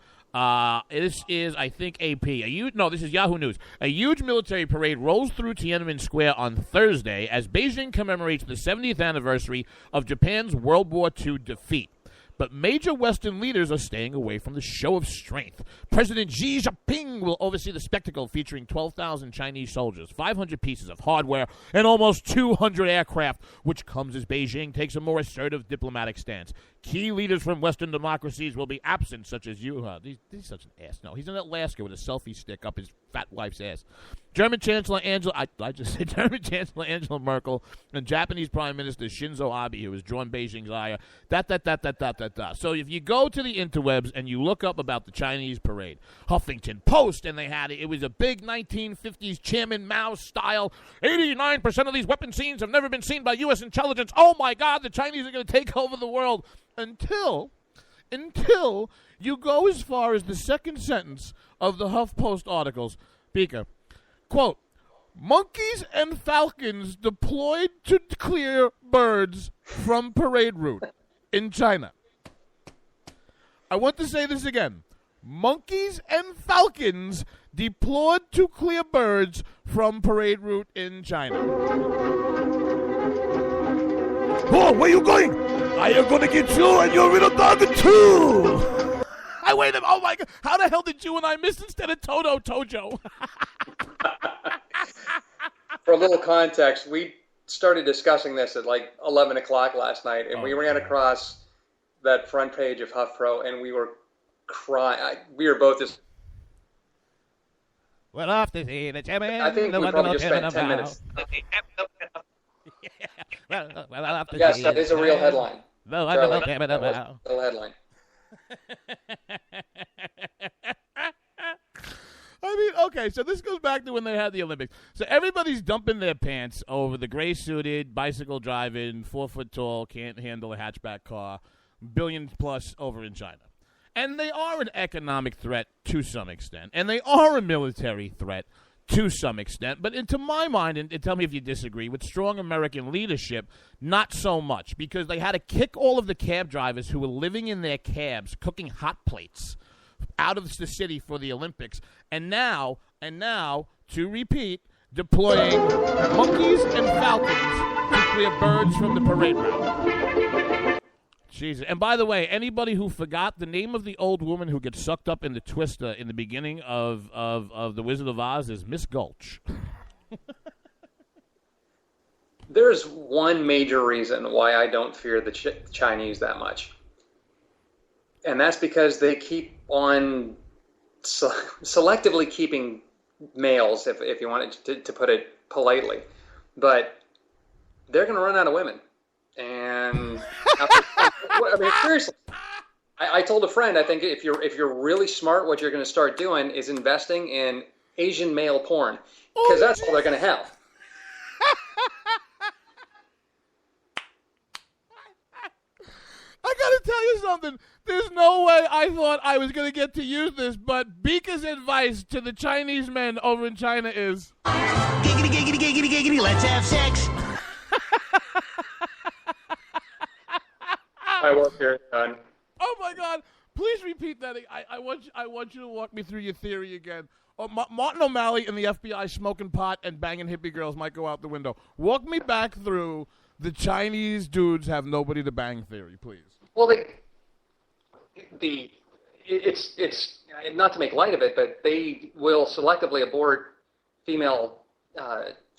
This is, I think, AP. This is Yahoo News. A huge military parade rolls through Tiananmen Square on Thursday as Beijing commemorates the 70th anniversary of Japan's World War II defeat. But major Western leaders are staying away from the show of strength. President Xi Jinping will oversee the spectacle featuring 12,000 Chinese soldiers, 500 pieces of hardware, and almost 200 aircraft, which comes as Beijing takes a more assertive diplomatic stance. Key leaders from Western democracies will be absent, such as you. He's such an ass. No, he's in Alaska with a selfie stick up his fat wife's ass. German Chancellor Angela Merkel and Japanese Prime Minister Shinzo Abe, who has drawn Beijing's ire. So if you go to the interwebs and you look up about the Chinese parade, Huffington Post, and it was a big 1950s Chairman Mao style. 89% of these weapon scenes have never been seen by U.S. intelligence. Oh my God, the Chinese are going to take over the world. Until you go as far as the second sentence of the HuffPost articles. Beaker, quote, monkeys and falcons deployed to clear birds from parade route in China. I want to say this again. Monkeys and falcons deployed to clear birds from parade route in China. Oh, where you going? I am going to get you and your little dog too. Oh my God. How the hell did you and I miss instead of Tojo? For a little context, we started discussing this at like 11 o'clock last night, and we ran across that front page of HuffPro, and we were crying. We were both just... Well, off to see the chairman. I think we probably just spent 10 minutes. Yes, that is a real headline. Real headline. I mean, okay, so this goes back to when they had the Olympics. So everybody's dumping their pants over the gray-suited, bicycle-driving, 4-foot-tall, can't handle a hatchback car, billions plus over in China. And they are an economic threat to some extent, and they are a military threat to some extent. But to my mind, and tell me if you disagree, with strong American leadership, not so much, because they had to kick all of the cab drivers who were living in their cabs, cooking hot plates, out of the city for the Olympics, and now, to repeat, deploying monkeys and falcons to clear birds from the parade route. Jesus. And by the way, anybody who forgot the name of the old woman who gets sucked up in the twister in the beginning of The Wizard of Oz is Miss Gulch. There's one major reason why I don't fear the Chinese that much. And that's because they keep on selectively keeping males, if you wanted to put it politely. But they're going to run out of women. And I mean, seriously, I told a friend, I think if you're really smart, what you're going to start doing is investing in Asian male porn, because that's all they're going to have. I got to tell you something. There's no way I thought I was going to get to use this, but Beaker's advice to the Chinese men over in China is... Giggity, giggity, giggity, giggity, let's have sex. I work here, son. Oh my God! Please repeat that. I want you to walk me through your theory again. Martin O'Malley and the FBI smoking pot and banging hippie girls might go out the window. Walk me back through the Chinese dudes have nobody to bang theory, please. Well, it's not to make light of it, but they will selectively abort female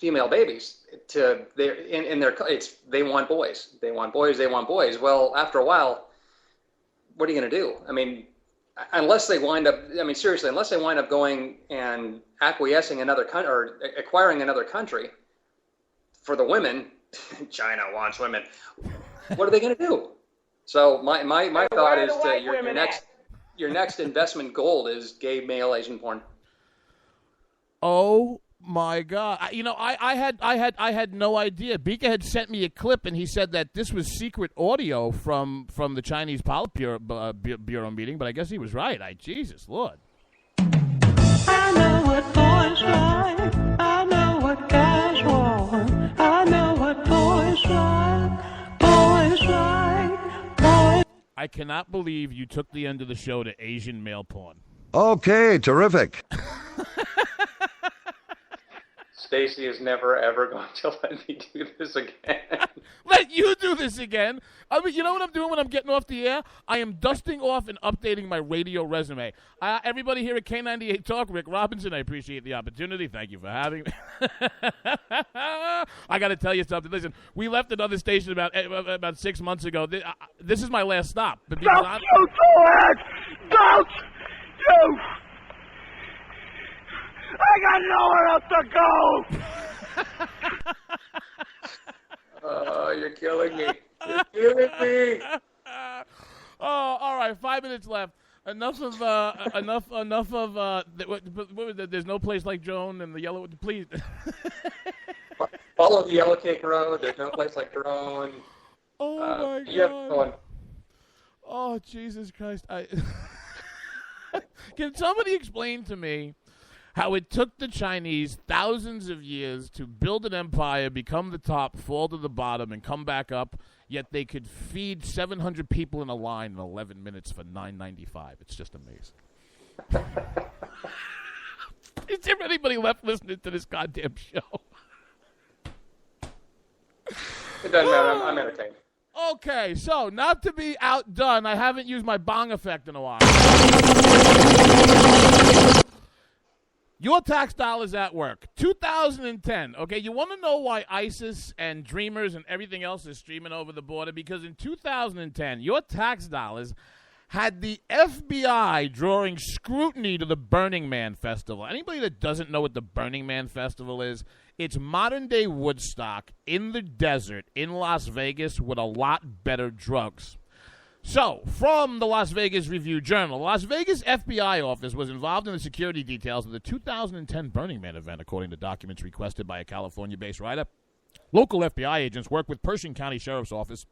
babies they want boys. They want boys. Well, after a while, what are you going to do? I mean, unless they wind up going and acquiescing another country or acquiring another country for the women, China wants women. What are they going to do? So my thought is your next investment gold is gay male Asian porn. Oh my God! I had no idea. Bika had sent me a clip, and he said that this was secret audio from the Chinese Politburo meeting. But I guess he was right. Jesus Lord. I know what boys like. I know what guys want. I know what boys like. Boys like. Boys. I cannot believe you took the end of the show to Asian male porn. Okay, terrific. Stacey is never, ever going to let me do this again. Let you do this again? I mean, you know what I'm doing when I'm getting off the air? I am dusting off and updating my radio resume. Everybody here at K98 Talk, Rick Robinson, I appreciate the opportunity. Thank you for having me. I got to tell you something. Listen, we left another station about 6 months ago. This is my last stop. Don't you do it! Don't you! I got nowhere else to go! Oh, you're killing me. You're killing me. Oh, all right. 5 minutes left. Enough of what was that? There's no place like Joan and the yellow. Please. Follow the Yellow Cake Road. There's no place like Joan. Oh my God. Yeah, oh, Jesus Christ. Can somebody explain to me how it took the Chinese thousands of years to build an empire, become the top, fall to the bottom, and come back up, yet they could feed 700 people in a line in 11 minutes for $9.95. It's just amazing. Is there anybody left listening to this goddamn show? It doesn't matter. I'm entertained. Okay, so not to be outdone, I haven't used my bong effect in a while. Your tax dollars at work. 2010. Okay, you want to know why ISIS and Dreamers and everything else is streaming over the border? Because in 2010, your tax dollars had the FBI drawing scrutiny to the Burning Man Festival. Anybody that doesn't know what the Burning Man Festival is, it's modern-day Woodstock in the desert in Las Vegas with a lot better drugs. So, from the Las Vegas Review-Journal, the Las Vegas FBI office was involved in the security details of the 2010 Burning Man event, according to documents requested by a California-based writer. Local FBI agents worked with Pershing County Sheriff's Office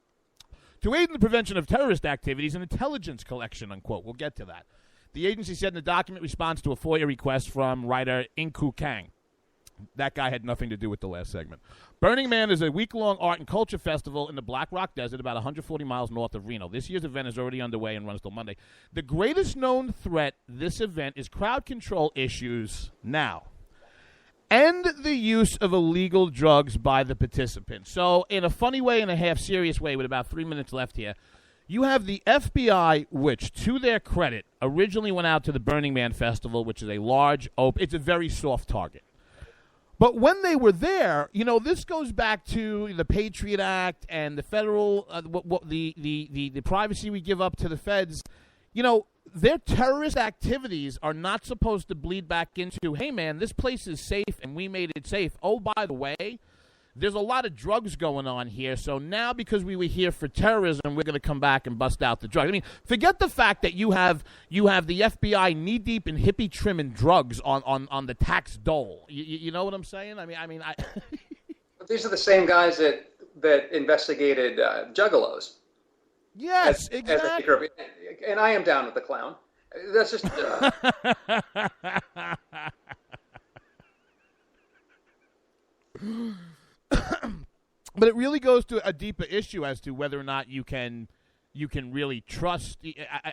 to aid in the prevention of terrorist activities and intelligence collection, unquote. We'll get to that. The agency said in the document responds to a FOIA request from writer Inku Kang. That guy had nothing to do with the last segment. Burning Man is a week-long art and culture festival in the Black Rock Desert about 140 miles north of Reno. This year's event is already underway and runs till Monday. The greatest known threat this event is crowd control issues now and the use of illegal drugs by the participants. So in a funny way and a half serious way with about 3 minutes left here, you have the FBI, which, to their credit, originally went out to the Burning Man Festival, which is a large, it's a very soft target. But when they were there, you know, this goes back to the Patriot Act and the federal, the privacy we give up to the feds. You know, their terrorist activities are not supposed to bleed back into, hey, man, this place is safe and we made it safe. Oh, by the way, there's a lot of drugs going on here. So now because we were here for terrorism, we're going to come back and bust out the drugs. I mean, forget the fact that you have the FBI knee-deep in hippie trimming drugs on the tax dole. You know what I'm saying? I mean, These are the same guys that investigated juggalos. Yes, exactly. And I am down with the clown. That's just... But it really goes to a deeper issue as to whether or not you can really trust.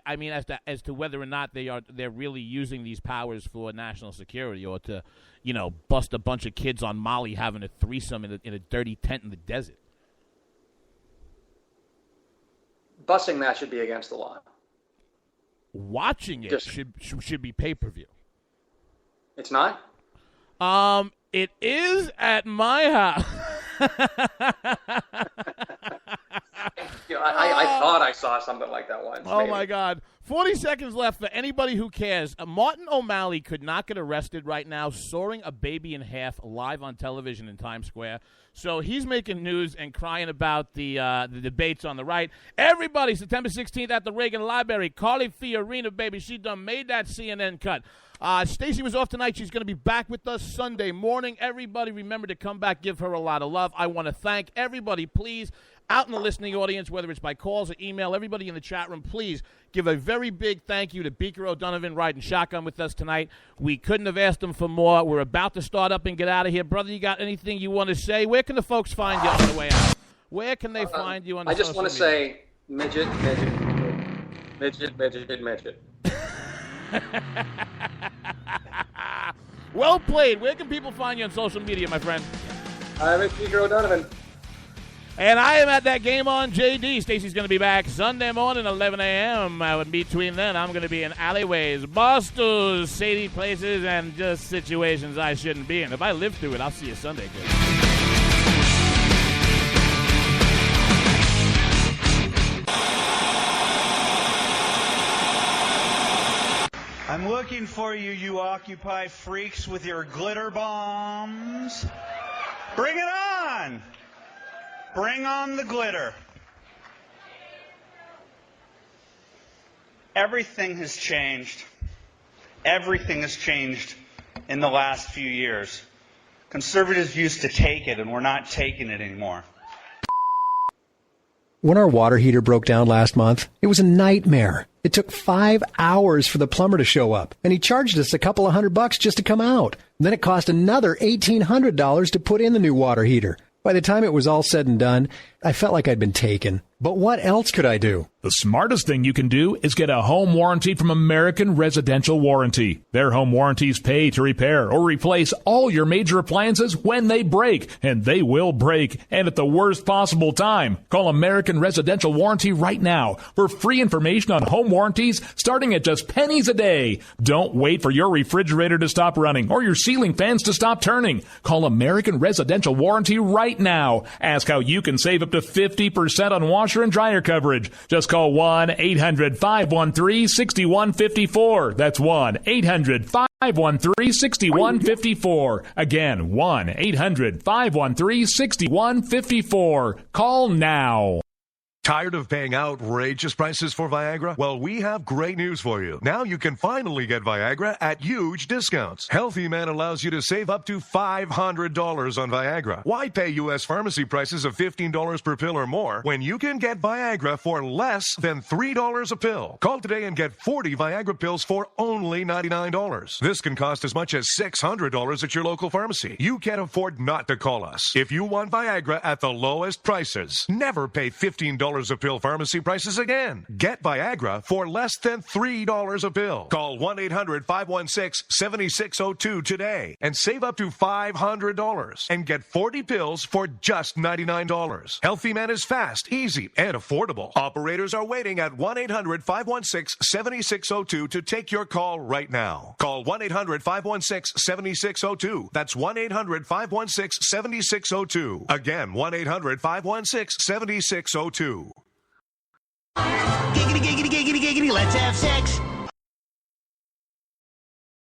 I mean, as to whether or not they're really using these powers for national security or to, you know, bust a bunch of kids on Molly having a threesome in a dirty tent in the desert. Busting that should be against the law. Watching it should be pay-per-view. It's not? It is at my house. I thought I saw something like that once. Oh, maybe. my God. 40 seconds left for anybody who cares. Martin O'Malley could not get arrested right now, sawing a baby in half live on television in Times Square. So he's making news and crying about the debates on the right. Everybody, September 16th at the Reagan Library. Carly Fiorina, baby, she done made that CNN cut. Stacey was off tonight. She's going to be back with us Sunday morning. Everybody remember to come back, give her a lot of love. I want to thank everybody, please, out in the listening audience, whether it's by calls or email, everybody in the chat room, please give a very big thank you to Beaker O'Donovan riding shotgun with us tonight. We couldn't have asked him for more. We're about to start up and get out of here. Brother, you got anything you want to say? Where can the folks find you on the way out? Where can they find you on the I just social want to media? say midget, midget, midget, midget, midget. Well played. Where can people find you on social media, my friend? I'm at Beaker O'Donovan. And I am at that game on JD. Stacey's going to be back Sunday morning, 11 a.m. Between then, I'm going to be in alleyways, bustles, shady places, and just situations I shouldn't be in. If I live through it, I'll see you Sunday, kid. I'm looking for you, you Occupy freaks with your glitter bombs. Bring it on! Bring on the glitter. Everything has changed. Everything has changed in the last few years. Conservatives used to take it, and we're not taking it anymore. When our water heater broke down last month, it was a nightmare. It took 5 hours for the plumber to show up, and he charged us a couple of $100 just to come out. And then it cost another $1,800 to put in the new water heater. By the time it was all said and done, I felt like I'd been taken. But what else could I do? The smartest thing you can do is get a home warranty from American Residential Warranty. Their home warranties pay to repair or replace all your major appliances when they break, and they will break, and at the worst possible time. Call American Residential Warranty right now for free information on home warranties starting at just pennies a day. Don't wait for your refrigerator to stop running or your ceiling fans to stop turning. Call American Residential Warranty right now. Ask how you can save up to 50% on washer and dryer coverage. Just call 1-800-513-6154. That's 1-800-513-6154. Again, 1-800-513-6154. Call now. Tired of paying outrageous prices for Viagra? Well, we have great news for you. Now you can finally get Viagra at huge discounts. Healthy Man allows you to save up to $500 on Viagra. Why pay U.S. pharmacy prices of $15 per pill or more when you can get Viagra for less than $3 a pill? Call today and get 40 Viagra pills for only $99. This can cost as much as $600 at your local pharmacy. You can't afford not to call us. If you want Viagra at the lowest prices, never pay $15 a pill pharmacy prices again. Get Viagra for less than $3 a pill. Call 1-800-516-7602 today and save up to $500 and get 40 pills for just $99. Healthy Man is fast, easy, and affordable. Operators are waiting at 1-800-516-7602 to take your call right now. Call 1-800-516-7602. That's 1-800-516-7602. Again, 1-800-516-7602. Giggity, giggity, giggity, giggity, let's have sex.